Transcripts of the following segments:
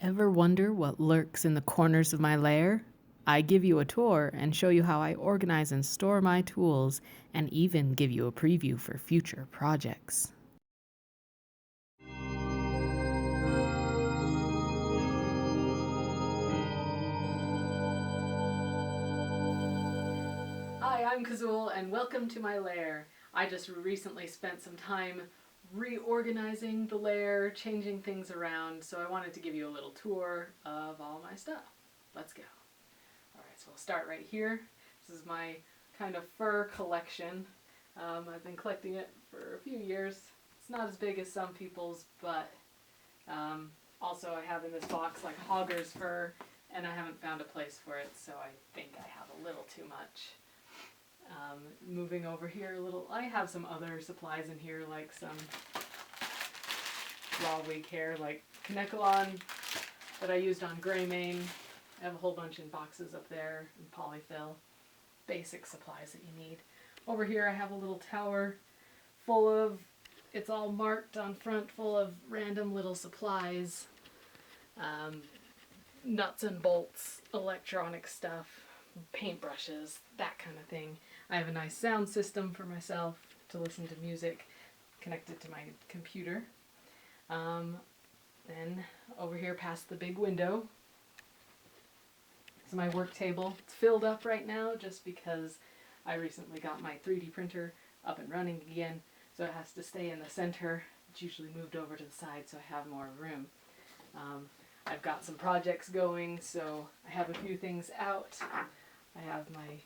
Ever wonder what lurks in the corners of my lair? I give you a tour and show you how I organize and store my tools, and even give you a preview for future projects. Hi, I'm Kazul, and welcome to my lair. I just recently spent some time reorganizing the lair, changing things around, so I wanted to give you a little tour of all my stuff. Let's go. Alright, so we'll start right here. This is my kind of fur collection. I've been collecting it for a few years. It's not as big as some people's, but also I have in this box like hogger's fur, and I haven't found a place for it, so I think I have a little too much. Moving over here a little, I have some other supplies in here, like some raw wig hair, like Kanekalon that I used on gray mane. I have a whole bunch in boxes up there, and polyfill. Basic supplies that you need. Over here I have a little tower full of, it's all marked on front, full of random little supplies. Nuts and bolts, electronic stuff, paintbrushes, that kind of thing. I have a nice sound system for myself to listen to music connected to my computer. Then over here past the big window is my work table. It's filled up right now just because I recently got my 3D printer up and running again, so it has to stay in the center. It's usually moved over to the side so I have more room. I've got some projects going, so I have a few things out. I have my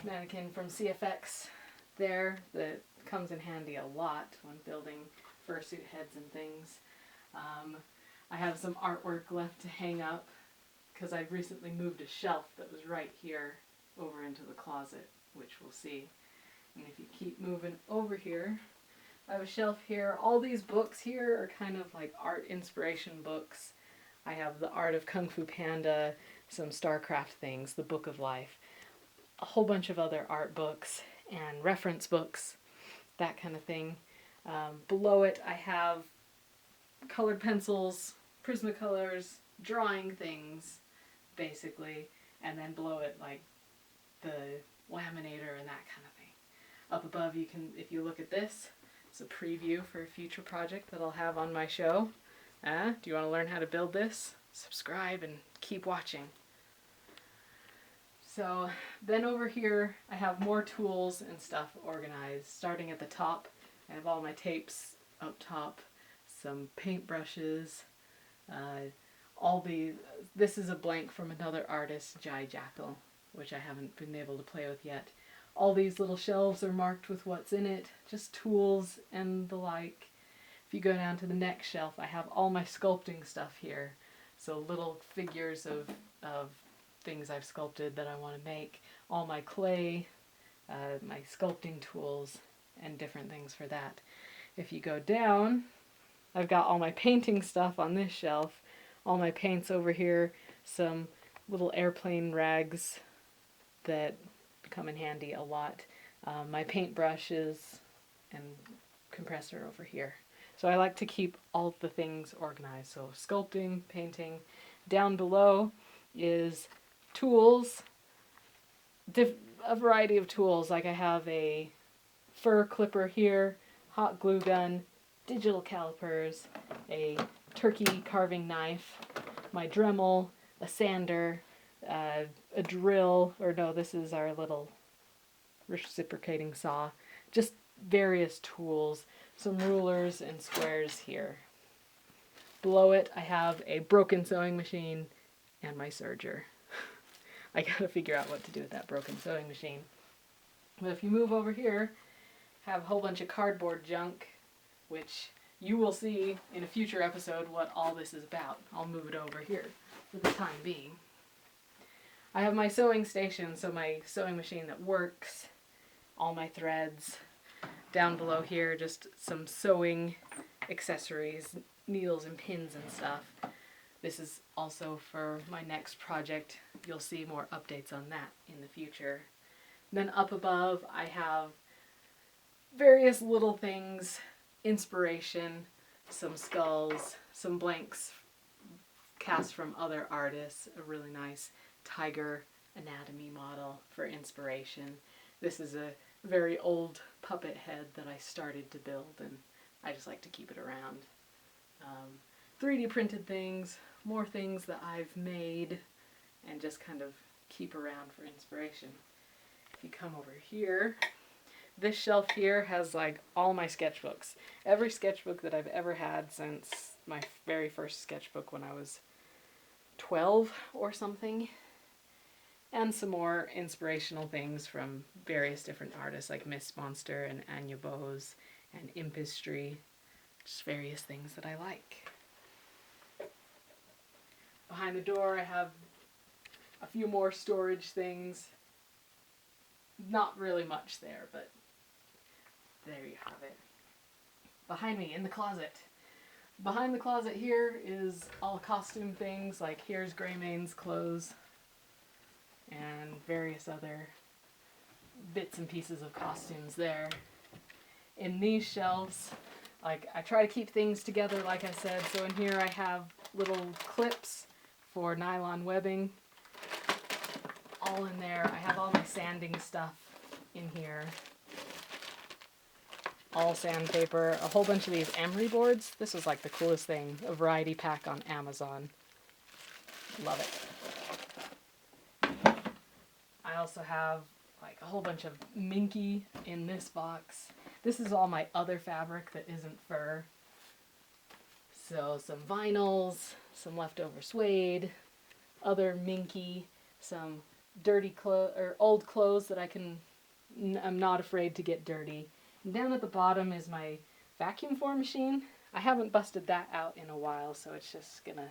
mannequin from CFX there that comes in handy a lot when building fursuit heads and things. I have some artwork left to hang up because I've recently moved a shelf that was right here over into the closet, which we'll see. And if you keep moving over here, I have a shelf here. All these books here are kind of like art inspiration books. I have the Art of Kung Fu Panda, some StarCraft things, the Book of Life, a whole bunch of other art books and reference books, that kind of thing. Below it I have colored pencils, Prismacolors, drawing things, basically, and then below it like the laminator and that kind of thing. Up above you can, if you look at this, it's a preview for a future project that I'll have on my show. Do you want to learn how to build this? Subscribe and keep watching. So then over here I have more tools and stuff organized. Starting at the top, I have all my tapes up top, some paintbrushes, this is a blank from another artist, Jai Jackal, which I haven't been able to play with yet. All these little shelves are marked with what's in it, just tools and the like. If you go down to the next shelf, I have all my sculpting stuff here. So little figures of things I've sculpted that I want to make. All my clay, my sculpting tools, and different things for that. If you go down, I've got all my painting stuff on this shelf. All my paints over here, some little airplane rags that come in handy a lot. My paintbrushes and compressor over here. So I like to keep all the things organized. So sculpting, painting. Down below is tools, a variety of tools. Like I have a fur clipper here, hot glue gun, digital calipers, a turkey carving knife, my Dremel, a sander, a drill, or no, this is our little reciprocating saw. Just various tools. Some rulers and squares here. Below it I have a broken sewing machine and my serger. I gotta figure out what to do with that broken sewing machine. But if you move over here, I have a whole bunch of cardboard junk, which you will see in a future episode what all this is about. I'll move it over here for the time being. I have my sewing station, so my sewing machine that works, all my threads. Down below here, just some sewing accessories, needles and pins and stuff. This is also for my next project. You'll see more updates on that in the future. Then up above I have various little things, inspiration, some skulls, some blanks cast from other artists, a really nice tiger anatomy model for inspiration. This is a very old puppet head that I started to build, and I just like to keep it around. 3D printed things, more things that I've made, and just kind of keep around for inspiration. If you come over here, this shelf here has like all my sketchbooks. Every sketchbook that I've ever had since my very first sketchbook when I was 12 or something. And some more inspirational things from various different artists like Miss Monster and Anya Bose and Impistry. Just various things that I like. Behind the door I have a few more storage things. Not really much there, but there you have it. Behind me, in the closet. Behind the closet here is all costume things, like here's Greymane's clothes and various other bits and pieces of costumes there. In these shelves, like I try to keep things together like I said, so in here I have little clips for nylon webbing. All in there. I have all my sanding stuff in here. All sandpaper, a whole bunch of these emery boards. This was like the coolest thing, a variety pack on Amazon. Love it. I also have like a whole bunch of minky in this box. This is all my other fabric that isn't fur. So some vinyls, some leftover suede, other minky, some dirty old clothes that I'm not afraid to get dirty. And down at the bottom is my vacuum form machine. I haven't busted that out in a while, so it's just gonna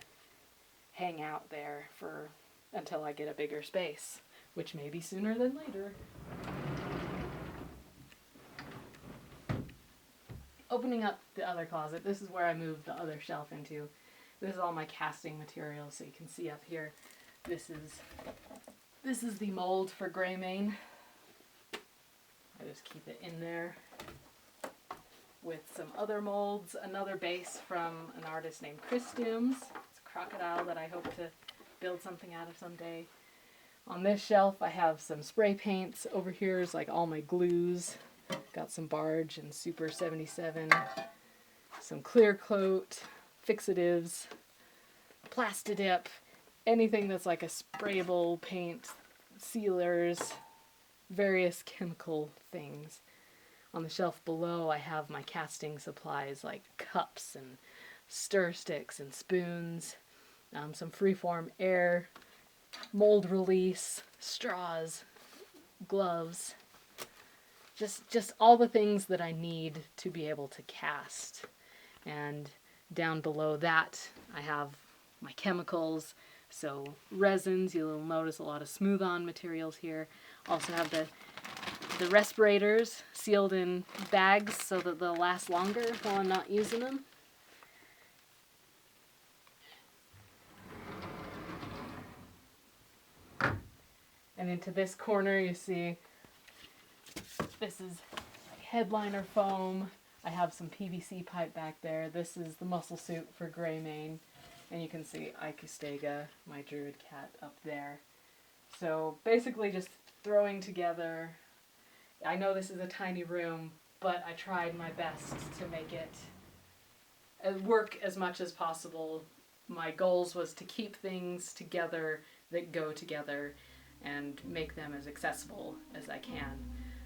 hang out there until I get a bigger space, which may be sooner than later. Opening up the other closet, this is where I moved the other shelf into. This is all my casting material, so you can see up here. This is the mold for Greymane. I just keep it in there with some other molds. Another base from an artist named Chris Dims. It's a crocodile that I hope to build something out of someday. On this shelf I have some spray paints. Over here is like all my glues. Got some Barge and Super 77. Some clear coat, fixatives, Plastidip, anything that's like a sprayable paint, sealers, various chemical things. On the shelf below I have my casting supplies like cups and stir sticks and spoons, some freeform air, mold release, straws, gloves, just all the things that I need to be able to cast. And down below that I have my chemicals, so resins. You'll notice a lot of smooth-on materials here. Also have the respirators sealed in bags so that they'll last longer while I'm not using them. And into this corner you see this is headliner foam. I have some PVC pipe back there. This is the muscle suit for Greymane. And you can see Ikustega, my druid cat, up there. So basically just throwing together. I know this is a tiny room, but I tried my best to make it work as much as possible. My goals was to keep things together that go together and make them as accessible as I can.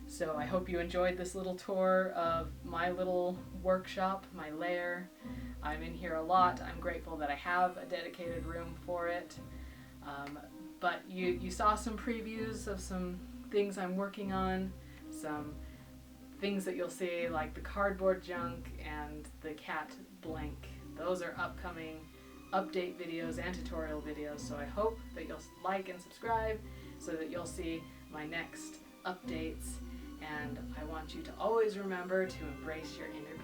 So I hope you enjoyed this little tour of my little workshop, my lair. I'm in here a lot. I'm grateful that I have a dedicated room for it. But you saw some previews of some things I'm working on, some things that you'll see like the cardboard junk and the cat blank. Those are upcoming update videos and tutorial videos, so I hope that you'll like and subscribe so that you'll see my next updates. And I want you to always remember to embrace your inner